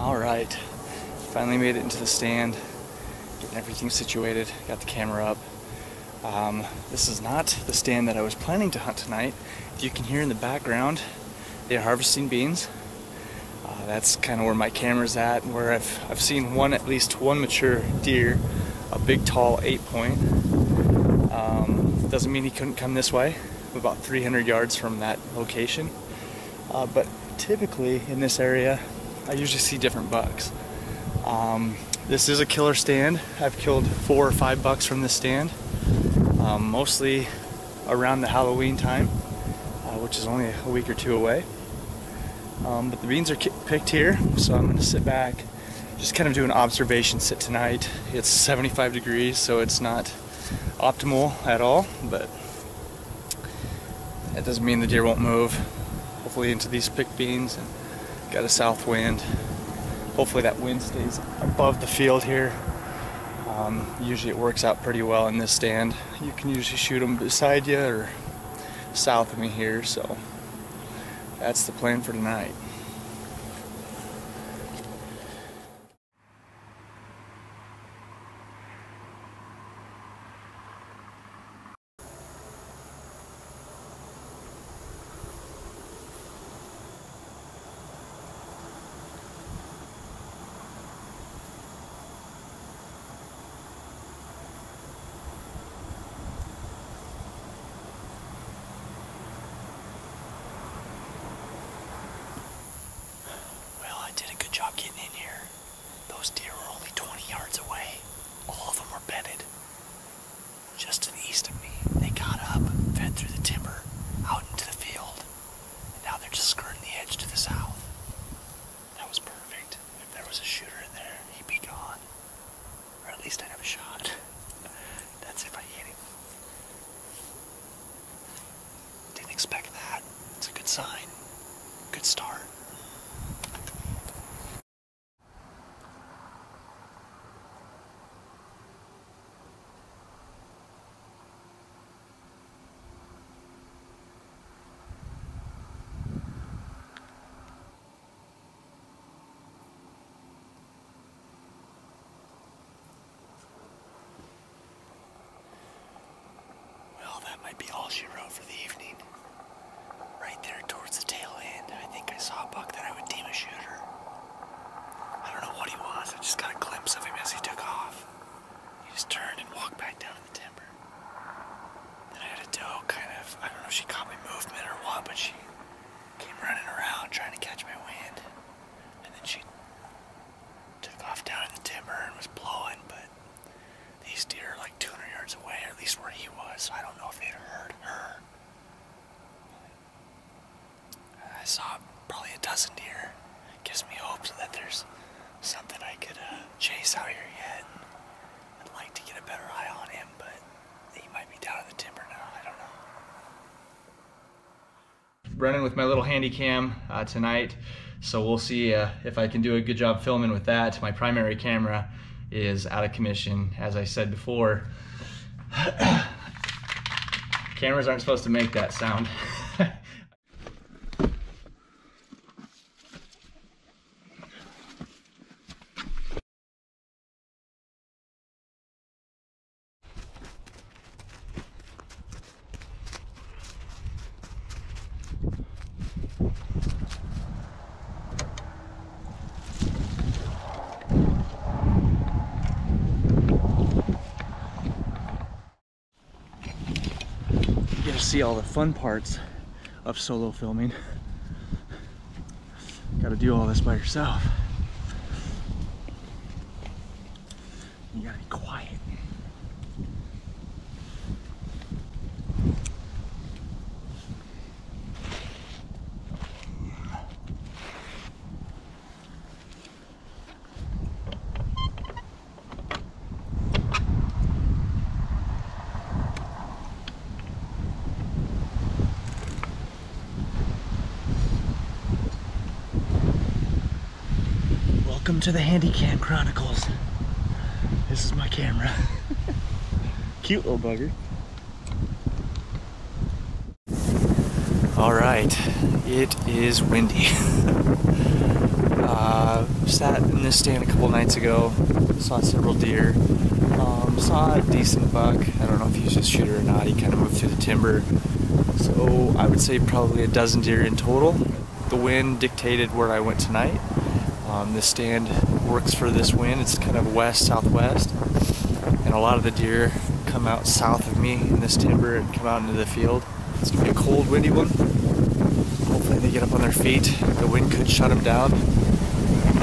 Alright, finally made it into the stand, getting everything situated, got the camera up. This is not the stand that I was planning to hunt tonight. If you can hear in the background, they're harvesting beans. That's kind of where my camera's at, where I've seen at least one mature deer, a big tall 8-point. Doesn't mean he couldn't come this way, about 300 yards from that location. But typically in this area, I usually see different bucks. This is a killer stand. I've killed 4 or 5 bucks from this stand, mostly around the Halloween time, which is only a week or two away. But the beans are picked here, so I'm going to sit back, just kind of do an observation sit tonight. It's 75 degrees, so it's not optimal at all, but that doesn't mean the deer won't move. Hopefully into these picked beans, and got a south wind. Hopefully that wind stays above the field here. Usually it works out pretty well in this stand. You can usually shoot them beside you or south of me here, so that's the plan for tonight. Job getting in here. Those deer were only 20 yards away. All of them were bedded just to the east of me. They got up, fed through the timber, out into the field, and now they're just skirting the edge to the south. That was perfect. If there was a shooter in there, he'd be gone. Or at least I'd have a shot. That's if I hit him. Didn't expect that. It's a good sign. Good start. Might be all she wrote for the evening. Right there towards the tail end, I think I saw a buck that I would deem a shooter. I don't know what he was, I just got a glimpse of him as he took off. He just turned and walked back down in the timber. Then I had a doe kind of, I don't know if she caught my movement or what, but she came running around trying to catch my wind. And then she took off down in the timber and was blowing, but these deer are like 200 yards away, or at least where he was, so I don't know if they'd heard her. I saw probably a dozen deer. Gives me hope that there's something I could chase out here yet. I'd like to get a better eye on him, but he might be down in the timber now, I don't know. Running with my little handy cam tonight, so we'll see if I can do a good job filming with that. My primary camera is out of commission, as I said before. Cameras aren't supposed to make that sound. You get to see all the fun parts of solo filming. Got to do all this by yourself. You gotta be quiet. Welcome to the Handycam Chronicles. This is my camera. Cute little bugger. All right, it is windy. Sat in this stand a couple nights ago, saw several deer, saw a decent buck. I don't know if he was a shooter or not. He kind of moved through the timber. So I would say probably a dozen deer in total. The wind dictated where I went tonight. This stand works for this wind. It's kind of west-southwest, and a lot of the deer come out south of me in this timber and come out into the field. It's gonna be a cold, windy one. Hopefully they get up on their feet. The wind could shut them down,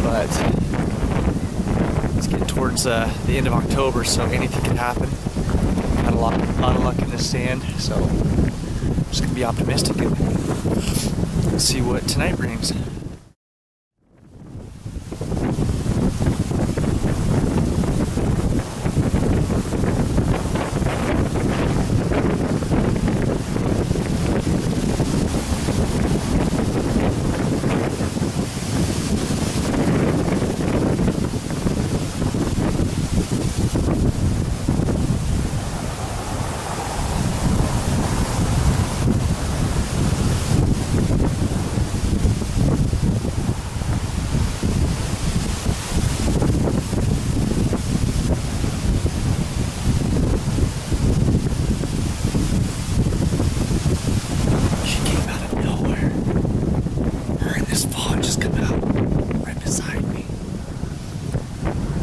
but it's getting towards the end of October, so anything can happen. Had a lot of luck in this stand, so I'm just gonna be optimistic and see what tonight brings.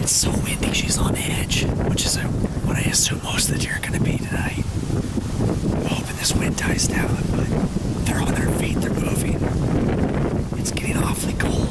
It's so windy, she's on edge, which is what I assume most of the deer are going to be tonight. I'm hoping this wind dies down, but they're on their feet, they're moving. It's getting awfully cold.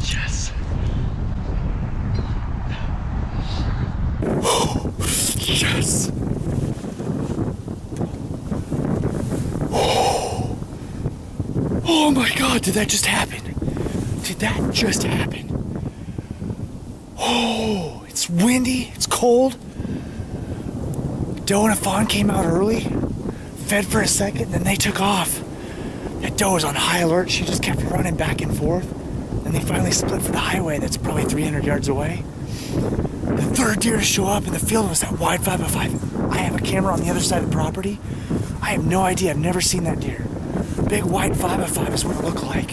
Yes! Oh my God, did that just happen? Did that just happen? Oh, it's windy, it's cold. Doe and a fawn came out early, fed for a second, then they took off. That doe was on high alert, she just kept running back and forth. And they finally split for the highway that's probably 300 yards away. The third deer to show up in the field was that wide 5x5. I have a camera on the other side of the property. I have no idea, I've never seen that deer. Big white 5x5 is what it looked like.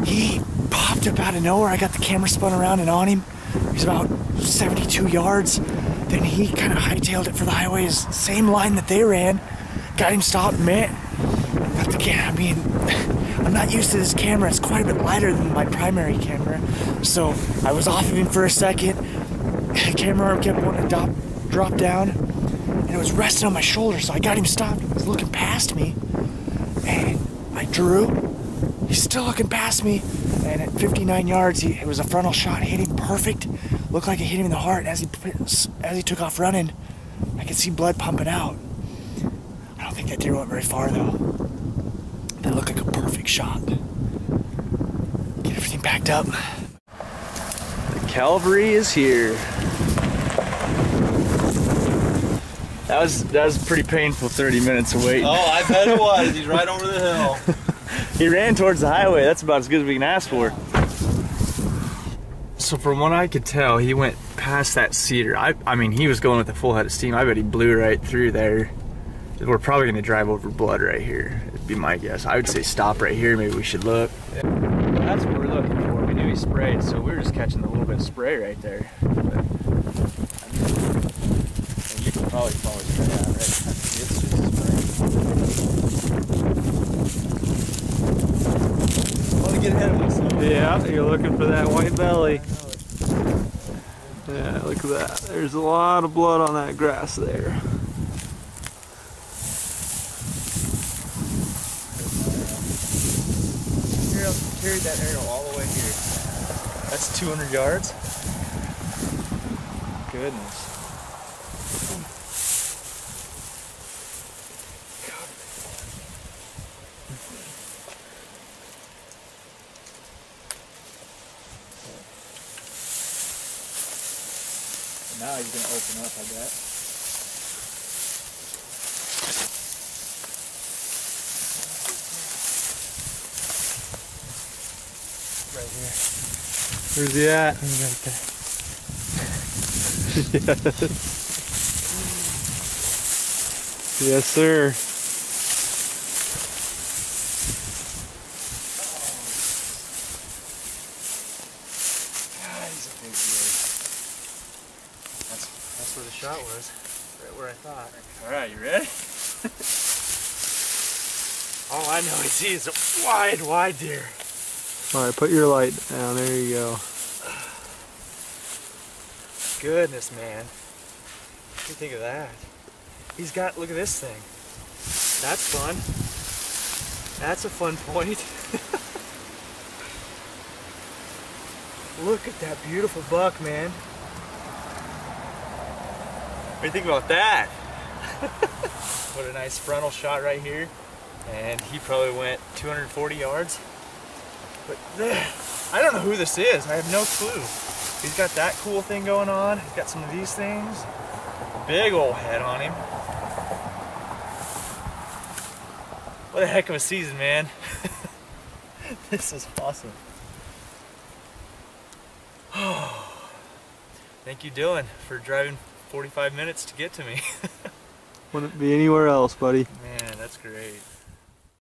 He popped up out of nowhere. I got the camera spun around and on him. He's about 72 yards. Then he kind of hightailed it for the highways, same line that they ran. Got him stopped, man. Got the camera, I mean, I'm not used to this camera. It's quite a bit lighter than my primary camera. So I was off of him for a second. The camera arm kept wanting to drop down. And it was resting on my shoulder, so I got him stopped. He was looking past me. And I drew. He's still looking past me. And at 59 yards, it was a frontal shot. Hit him perfect. Looked like it hit him in the heart. As he took off running, I could see blood pumping out. I don't think that deer went very far, though. That looked like a perfect shot. Get everything packed up. The cavalry is here. That was a pretty painful 30 minutes of waiting. Oh, I bet it was. He's right over the hill. He ran towards the highway. That's about as good as we can ask for. So from what I could tell, he went past that cedar. I mean, he was going with a full head of steam. I bet he blew right through there. We're probably going to drive over blood right here. It'd be my guess. I would say stop right here. Maybe we should look. Yeah. That's what we're looking for. We knew he sprayed, so we were just catching a little bit of spray right there. But, I mean, and you can probably follow straight out, right? I mean, it's just spray. I want to get ahead of myself. Yeah, you're looking for that white belly. Yeah, look at that. There's a lot of blood on that grass there. Here, I'll carry that arrow all the way here. That's 200 yards. Goodness. Now he's going to open up, I bet. Right here. Where's he at? He's right there. Yes, sir. God, he's a big deer. That's where the shot was. Right where I thought. Alright, you ready? All I know is he's a wide deer. Alright, put your light down. There you go. Goodness, man. What do you think of that? He's got, look at this thing. That's fun. That's a fun point. Look at that beautiful buck, man. What do you think about that? What a nice frontal shot right here. And he probably went 240 yards. But I don't know who this is. I have no clue. He's got that cool thing going on. He's got some of these things. Big old head on him. What a heck of a season, man. This is awesome. Thank you, Dylan, for driving 45 minutes to get to me. Wouldn't be anywhere else, buddy. Man, that's great.